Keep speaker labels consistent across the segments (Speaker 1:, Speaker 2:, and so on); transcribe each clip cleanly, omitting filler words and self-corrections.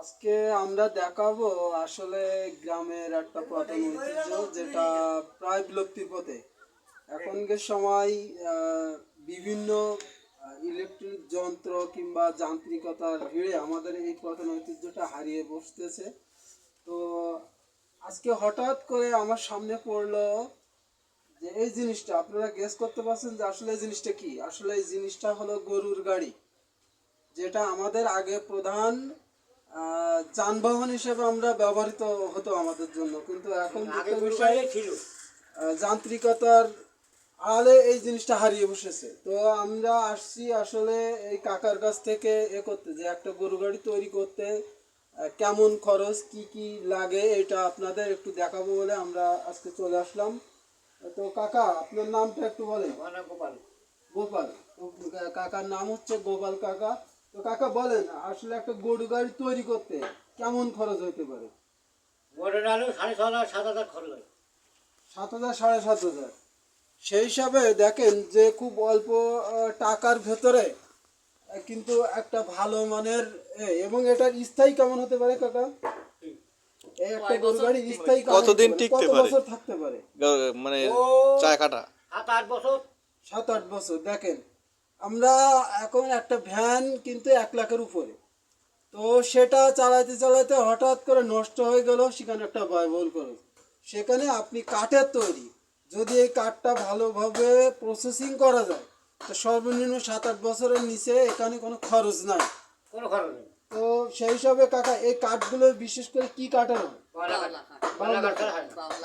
Speaker 1: আজকে আমরা দেখাবো আসলে গ্রামের একটা পুরাতন ঐতিহ্য যেটা প্রায় বিলুপ্তির পথে। এখনকার সময় বিভিন্ন ইলেকট্রিক যন্ত্র কিংবা যান্ত্রিকতার ভিড়ে আমাদের এই পুরাতন ঐতিহ্যটা হারিয়ে বসতেছে। তো আজকে হঠাৎ করে আমার সামনে পড়লো যে এই জিনিসটা, আপনারা গেস করতে পারছেন যে আসলে এই জিনিসটা কি? আসলে এই জিনিসটা হলো গরুর গাড়ি, যেটা আমাদের আগে প্রধান যানবাহন হিসেবে আমরা ব্যবহৃত হতো আমাদের জন্য। কিন্তু এখন বিষয়ে যান্ত্রিকতার আড়ালে এই জিনিসটা হারিয়ে বসেছে। তো আমরা আসছি আসলে এই কাকার কাছ থেকে করতে, যে একটা গরু গাড়ি তৈরি করতে কেমন খরচ, কি কি লাগে, এটা আপনাদের একটু দেখাবো বলে আমরা আজকে চলে আসলাম। তো কাকা, আপনার নামটা একটু বলেন।
Speaker 2: গোপাল।
Speaker 1: গোপাল। তো কাকার নাম হচ্ছে গোপাল কাকা। তো কাকা বলেন, আসলে একটা গরু গাড়ি তৈরি করতে কেমন খরচ হতে পারে?
Speaker 2: গরুর আলু 6,500 7,000 খরচ হয়।
Speaker 1: 7,000 7,500। সেই হিসাবে দেখেন যে খুব অল্প টাকার ভেতরে কিন্তু একটা ভালো মানের এবং এটার স্থায়ী কেমন হতে পারে কাকা? এই একটা গরু গাড়ি স্থায়ী
Speaker 3: কতদিন টিকতে
Speaker 1: কত
Speaker 3: পারে?
Speaker 1: বছর থাকতে পারে?
Speaker 3: মানে
Speaker 2: ও
Speaker 3: চাকাটা
Speaker 2: 7-8 বছর।
Speaker 1: 7-8 বছর। দেখেন, আমরা এখন একটা ভ্যান কিন্তু 1,00,000-এর উপরে, তো সেটা চালাতে চালাতে হঠাৎ করে নষ্ট হয়ে গেল, সেখানে একটা ব্যয়বহুল খরচ। সেখানে আপনি কাঠের তৈরি, যদি এই কাঠটা ভালোভাবে প্রসেসিং করা যায়, তো সর্বনিম্ন 7-8 বছরের নিচে এখানে কোনো খরচ নাই।
Speaker 2: কোনো খরচ নেই।
Speaker 1: তো সেই হিসাবে কাকা, এই কাঠগুলো বিশেষ করে কি কাঠের হয়?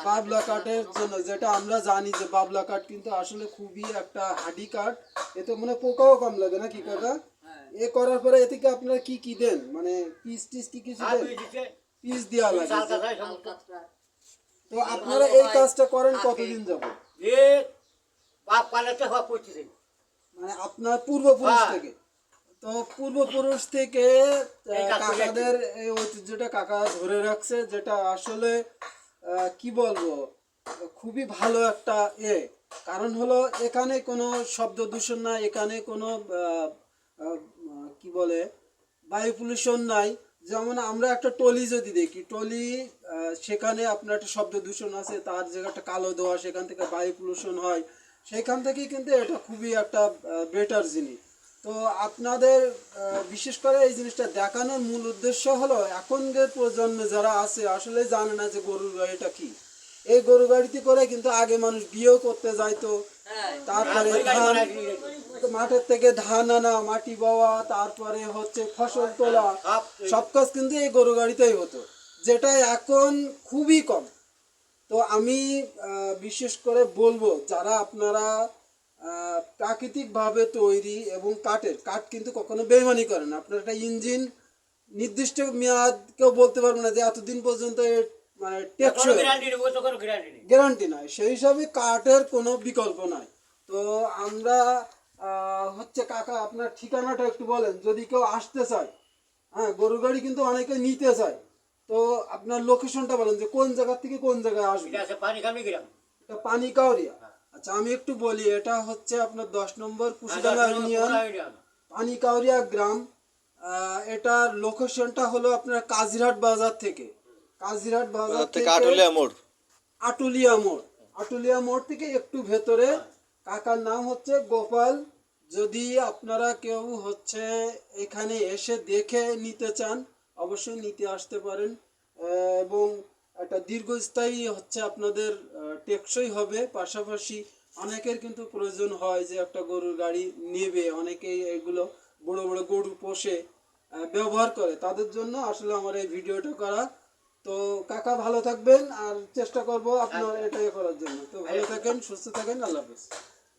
Speaker 1: বাবলা কাঠের জন্য, যেটা আমরা জানি যে বাবলা কাঠ কিন্তু আসলে খুবই একটা হাডি কাঠ। এতে মানে পোকাও কম লাগে নাকি কাকা? এ করার পরে এতে কি আপনারা কি কি দেন, মানে পিস টিস কি কিছু দেন? পিস দেওয়া লাগে। তো আপনারা এই কাজটা করেন কতদিন যাবত? মানে আপনার পূর্বপুরুষ থেকে? তো পূর্বপুরুষ থেকে কাকাদের এই ঐতিহ্যটা কাকা ধরে রাখছে, যেটা আসলে কি বলবো, খুবই ভালো একটা কারণ হলো এখানে কোনো শব্দ দূষণ নাই, এখানে কোনো আহ, কি বলে বায়ু পলিউশন নাই। যেমন আমরা একটা টলি যদি দেখি, টলি সেখানে আপনার একটা শব্দ দূষণ আছে, তার জায়গাটা কালো ধোঁয়া, সেখান থেকে বায়ু পলিউশন হয়। সেখান থেকেই কিন্তু এটা খুবই একটা বেটার জিনিস। তো আপনাদের বিশেষ করে এই জিনিসটা দেখানোর মূল উদ্দেশ্য হলো এখনকার প্রজন্মে যারা আছে আসলে জানে না যে গরুর গাড়িটা কি। এই গরু গাড়িতে করে কিন্তু আগে মানুষ বিয়েও করতে যাইতো, তারপরে ধান মাঠের থেকে ধান আনা, মাটি বাওয়া, তারপরে হচ্ছে ফসল তোলা, সব কাজ কিন্তু এই গরু গাড়িতেই হতো, যেটা এখন খুবই কম। তো আমি বিশেষ করে বলবো, যারা আপনারা প্রাকৃতিকভাবে তৈরি এবং কাঠ কিন্তু কখনো বেইমানি করে না। আপনার একটা ইঞ্জিন নির্দিষ্ট মেয়াদ কেউ বলতে পারবে না যে এতদিন পর্যন্ত মানে টেকসই, গ্যারান্টি নাই। সেই হিসাবে কাঠের কোনো বিকল্প নাই। তো আমরা হচ্ছে কাকা, আপনার ঠিকানাটা একটু বলেন, যদি কেউ আসতে চায়। হ্যাঁ, গরু গাড়ি কিন্তু অনেকে নিতে চায়, তো আপনার লোকেশনটা বলেন যে কোন জায়গা থেকে কোন জায়গায় আসবে। এটা পানিকাউরিয়া। আচ্ছা, আমি একটু বলি, এটা হচ্ছে আপনার 10 নম্বর কুশিডাঙ্গা ইউনিয়ন, পানিকাউরিয়া গ্রাম। এটার লোকেশনটা হলো আপনার কাজিরহাট বাজার থেকে, কাজিরহাট বাজার থেকে আটুলিয়া মোড় থেকে একটু ভেতরে। কাকার নাম হচ্ছে গোপাল। যদি আপনারা কেউ হচ্ছে এখানে এসে দেখে নিতে চান, অবশ্যই নিতে আসতে পারেন। এবং একটা দীর্ঘস্থায়ী হচ্ছে আপনাদের টেকসই হবে। পাশাপাশি অনেকের কিন্তু প্রয়োজন হয় যে একটা গরুর গাড়ি নেবে, অনেকেই এগুলো বড় বড় গরু পোষে ব্যবহার করে, তাদের জন্য আসলে আমার এই ভিডিওটা করা। তো কাকা ভালো থাকবেন, আর চেষ্টা করব আপনার এটাই করার জন্য। তো ভালো থাকেন, সুস্থ থাকেন, আল্লাহ হাফেজ।